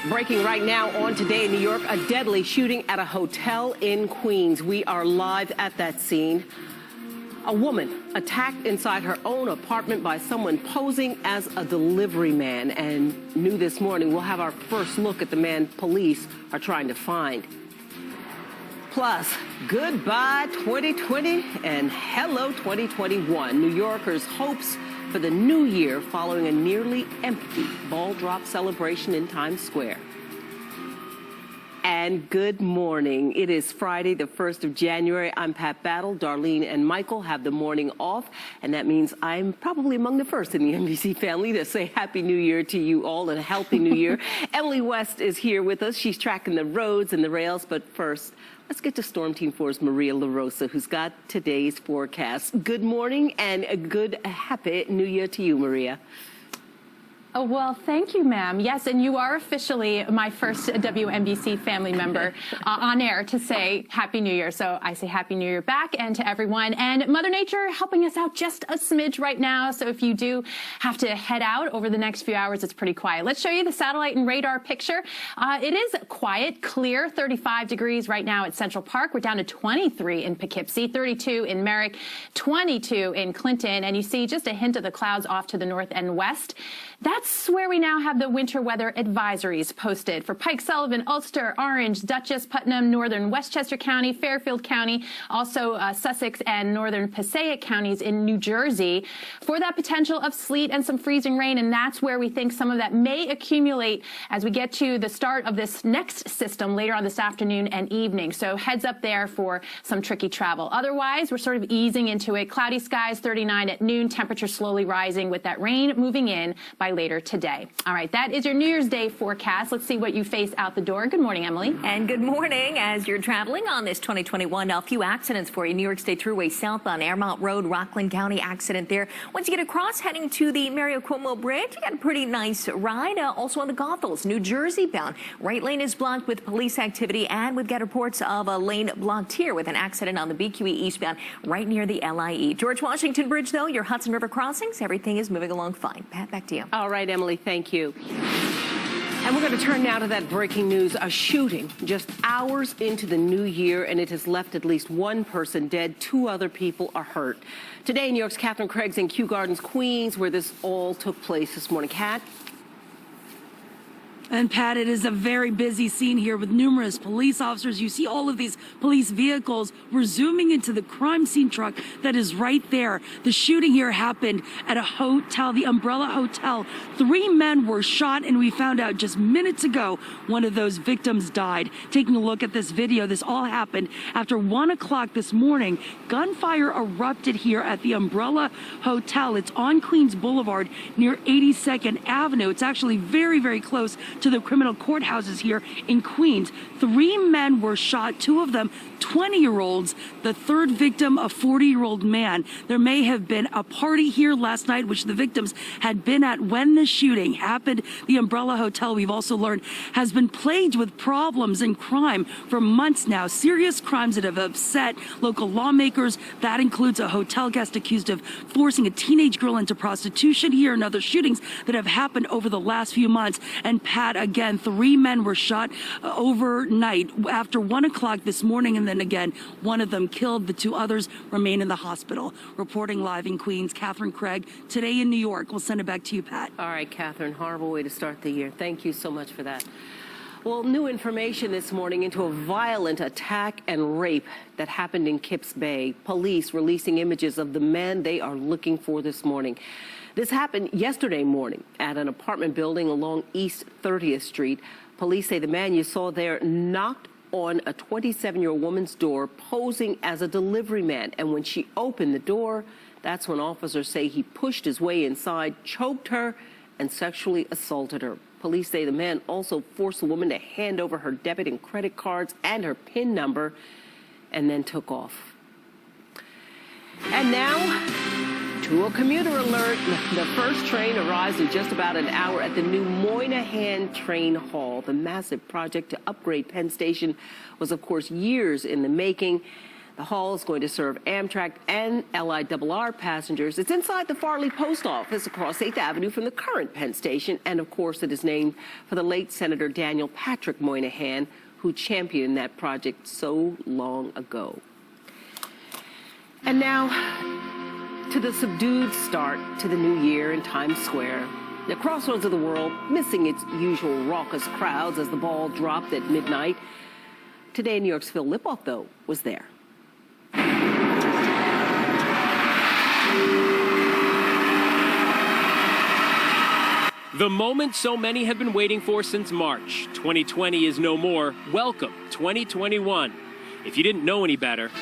Breaking right now on Today in New York, a deadly shooting at a hotel in Queens. We are live at that scene. A woman attacked inside her own apartment by someone posing as a delivery man. And new this morning, we'll have our first look at the man police are trying to find. Plus, goodbye 2020 and hello 2021. New Yorkers' hopes for the new year following a nearly empty ball drop celebration in Times Square. And good morning. It is Friday, the 1st of January. I'm Pat Battle. Darlene and Michael have the morning off, and that means I'm probably among the first in the NBC family to say Happy New Year to you all and a healthy New Year. Emily West is here with us. She's tracking the roads and the rails, but first, let's get to Storm Team 4's Maria LaRosa, who's got today's forecast. Good morning and a good, happy New Year to you, Maria. Oh, well, thank you, ma'am. Yes, and you are officially my first WNBC family member on air to say Happy New Year. So I say Happy New Year back and to everyone. And Mother Nature helping us out just a smidge right now. So if you do have to head out over the next few hours, it's pretty quiet. Let's show you the satellite and radar picture. It is quiet, clear, 35 degrees right now at Central Park. We're down to 23 in Poughkeepsie, 32 in Merrick, 22 in Clinton. And you see just a hint of the clouds off to the north and west. That's where we now have the winter weather advisories posted for Pike, Sullivan, Ulster, Orange, Dutchess, Putnam, Northern Westchester County, Fairfield County, also Sussex and Northern Passaic counties in New Jersey for that potential of sleet and some freezing rain. And that's where we think some of that may accumulate as we get to the start of this next system later on this afternoon and evening. So heads up there for some tricky travel. Otherwise, we're sort of easing into it. Cloudy skies, 39 at noon, temperature slowly rising with that rain moving in by later today. All right, that is your New Year's Day forecast. Let's see what you face out the door. Good morning, Emily. And good morning. As you're traveling on this 2021, a few accidents for you. New York State Thruway southbound Airmont Road, Rockland County accident there. Once you get across, heading to the Mario Cuomo Bridge, you got a pretty nice ride. Also on the Goethals, New Jersey bound. Right lane is blocked with police activity, and we've got reports of a lane blocked here with an accident on the BQE eastbound right near the LIE. George Washington Bridge, though, your Hudson River crossings, everything is moving along fine. Pat, back to you. All right, Emily, thank you. And we're going to turn now to that breaking news, a shooting just hours into the new year, and it has left at least one person dead. 2 other people are hurt. Today, New York's Katherine Creag's in Kew Gardens, Queens, where this all took place this morning. Kat? And Pat, it is a very busy scene here with numerous police officers. You see all of these police vehicles. We're zooming into the crime scene truck that is right there. The shooting here happened at a hotel, the Umbrella Hotel. 3 men were shot, and we found out just minutes ago one of those victims died. Taking a look at this video, this all happened after 1 o'clock this morning. Gunfire erupted here at the Umbrella Hotel. It's on Queens Boulevard near 82nd Avenue. It's actually very, very close to the criminal courthouses here in Queens. 3 men were shot, 2 of them 20-year-olds. The third victim, a 40-year-old man. There may have been a party here last night, which the victims had been at when the shooting happened. The Umbrella Hotel, we've also learned, has been plagued with problems and crime for months now. Serious crimes that have upset local lawmakers. That includes a hotel guest accused of forcing a teenage girl into prostitution here, and other shootings that have happened over the last few months. And Pat, again, 3 men were shot overnight after 1 o'clock this morning, and then again, one of them killed. The 2 others remain in the hospital. Reporting live in Queens, Katherine Creag, Today in New York. We'll send it back to you, Pat. All right, Katherine, horrible way to start the year. Thank you so much for that. Well, new information this morning into a violent attack and rape that happened in Kips Bay. Police releasing images of the man they are looking for this morning. This happened yesterday morning at an apartment building along East 30th Street. Police say the man you saw there knocked on a 27-year-old woman's door posing as a delivery man. And when she opened the door, that's when officers say he pushed his way inside, choked her, and sexually assaulted her. Police say the man also forced the woman to hand over her debit and credit cards and her PIN number and then took off. And now, to a commuter alert. The first train arrives in just about an hour at the new Moynihan train hall. The massive project to upgrade Penn Station was, of course, years in the making. The hall is going to serve Amtrak and LIRR passengers. It's inside the Farley Post Office across 8th Avenue from the current Penn Station. And, of course, it is named for the late Senator Daniel Patrick Moynihan, who championed that project so long ago. And now to the subdued start to the new year in Times Square. The crossroads of the world, missing its usual raucous crowds as the ball dropped at midnight. Today, New York's Phil Lipof, though, was there. The moment so many have been waiting for since March. 2020 is no more. Welcome, 2021. If you didn't know any better,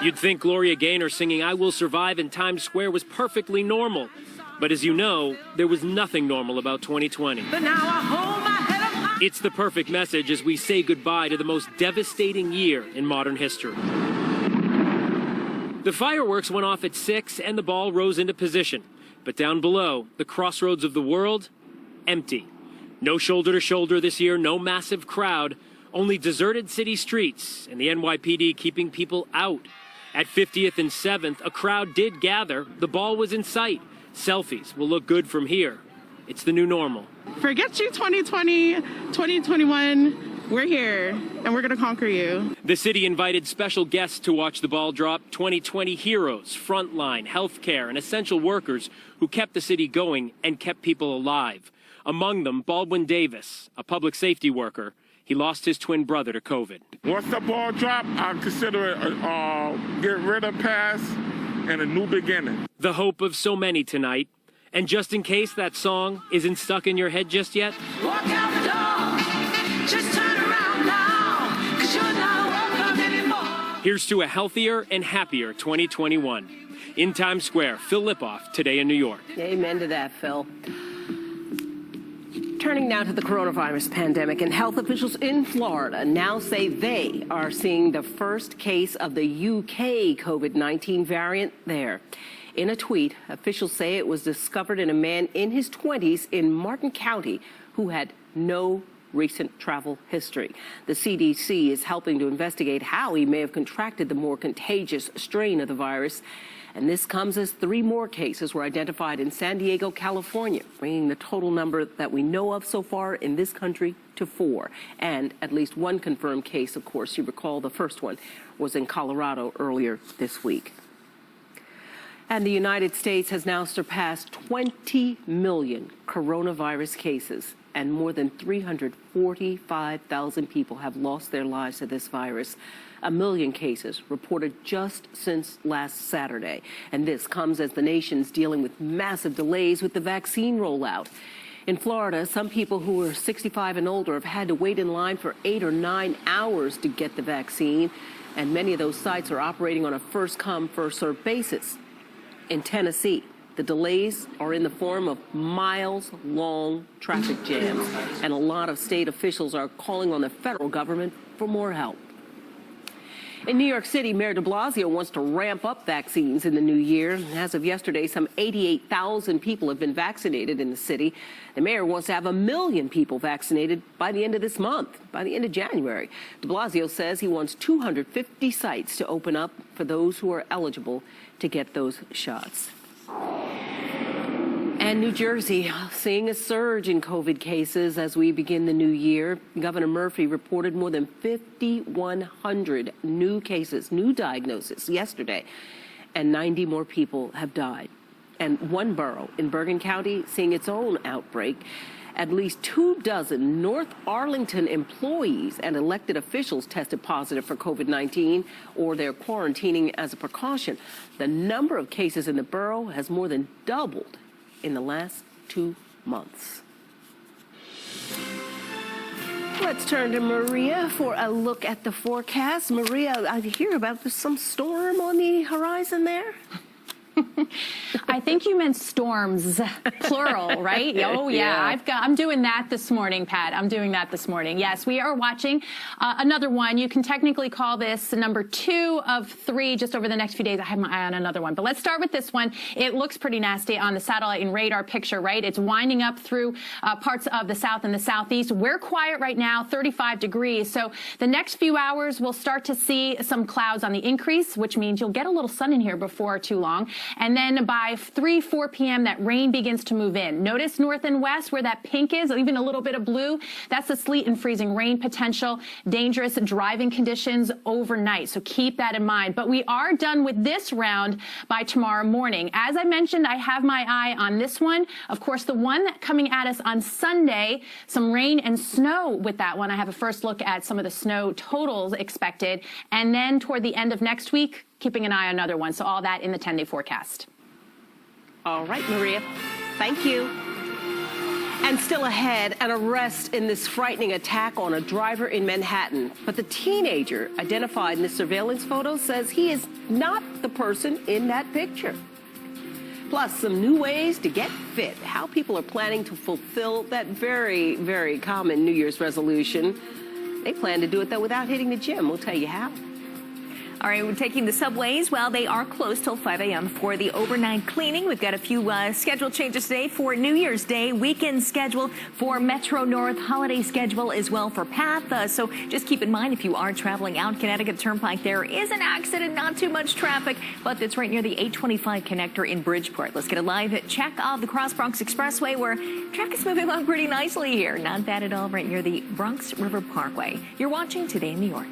you'd think Gloria Gaynor singing I Will Survive in Times Square was perfectly normal. But as you know, there was nothing normal about 2020. But now I hold my head up high. It's the perfect message as we say goodbye to the most devastating year in modern history. The fireworks went off at 6 and the ball rose into position. But down below, the crossroads of the world, empty. No shoulder to shoulder this year, no massive crowd, only deserted city streets and the NYPD keeping people out. At 50th and 7th, a crowd did gather. The ball was in sight. Selfies will look good from here. It's the new normal. Forget you 2020, 2021, we're here and we're gonna conquer you. The city invited special guests to watch the ball drop. 2020 heroes, frontline, healthcare, and essential workers who kept the city going and kept people alive. Among them, Baldwin Davis, a public safety worker. He lost his twin brother to COVID. Once the ball dropped, I consider it get rid of past and a new beginning. The hope of so many tonight. And just in case that song isn't stuck in your head just yet, Walk out the door, just turn around now, 'cause you're not welcome anymore. here's to a healthier and happier 2021. In Times Square, Phil Lipof, Today in New York. Amen to that, Phil. Turning now to the coronavirus pandemic, and health officials in Florida now say they are seeing the first case of the UK COVID-19 variant there. In a tweet, officials say it was discovered in a man in his 20s in Martin County who had no recent travel history. The CDC is helping to investigate how he may have contracted the more contagious strain of the virus. And this comes as 3 more cases were identified in San Diego, California, bringing the total number that we know of so far in this country to 4. And at least 1 confirmed case, of course, you recall the first one was in Colorado earlier this week. And the United States has now surpassed 20 million coronavirus cases, and more than 345,000 people have lost their lives to this virus. 1 million cases reported just since last Saturday. And this comes as the nation's dealing with massive delays with the vaccine rollout. In Florida, some people who are 65 and older have had to wait in line for 8 or 9 hours to get the vaccine. And many of those sites are operating on a first-come, first-served basis. In Tennessee, the delays are in the form of miles-long traffic jams. And a lot of state officials are calling on the federal government for more help. In New York City, Mayor de Blasio wants to ramp up vaccines in the new year. As of yesterday, some 88,000 people have been vaccinated in the city. The mayor wants to have 1 million people vaccinated by the end of this month, by the end of January. De Blasio says he wants 250 sites to open up for those who are eligible to get those shots. And New Jersey, seeing a surge in COVID cases as we begin the new year. Governor Murphy reported more than 5,100 new cases, new diagnoses yesterday, and 90 more people have died. And one borough in Bergen County seeing its own outbreak. At least 24 North Arlington employees and elected officials tested positive for COVID-19, or they're quarantining as a precaution. The number of cases in the borough has more than doubled in the last 2 months. Let's turn to Maria for a look at the forecast. Maria, I hear about some storm on the horizon there. I think you meant storms, plural, right? Oh, yeah. I'm doing that this morning, Pat. I'm doing that this morning. Yes, we are watching another one. You can technically call this number 2 of 3 just over the next few days. I have my eye on another one. But let's start with this one. It looks pretty nasty on the satellite and radar picture, right? It's winding up through parts of the south and the southeast. We're quiet right now, 35 degrees. So the next few hours, we'll start to see some clouds on the increase, which means you'll get a little sun in here before too long. And then by 3, 4 p.m., that rain begins to move in. Notice north and west where that pink is, even a little bit of blue. That's the sleet and freezing rain potential, dangerous driving conditions overnight. So keep that in mind. But we are done with this round by tomorrow morning. As I mentioned, I have my eye on this one. Of course, the one coming at us on Sunday, some rain and snow with that one. I have a first look at some of the snow totals expected. And then toward the end of next week, keeping an eye on another one. So all that in the 10-day forecast. All right, Maria. Thank you. And still ahead, an arrest in this frightening attack on a driver in Manhattan. But the teenager identified in the surveillance photo says he is not the person in that picture. Plus, some new ways to get fit, how people are planning to fulfill that very, very common New Year's resolution. They plan to do it, though, without hitting the gym. We'll tell you how. All right, we're taking the subways. Well, they are closed till 5 a.m. for the overnight cleaning. We've got a few schedule changes today for New Year's Day, weekend schedule for Metro North, holiday schedule as well for PATH. So just keep in mind, if you are traveling out Connecticut Turnpike, there is an accident, not too much traffic, but it's right near the 825 connector in Bridgeport. Let's get a live check of the Cross Bronx Expressway, where traffic is moving along pretty nicely here. Not bad at all, right near the Bronx River Parkway. You're watching Today in New York.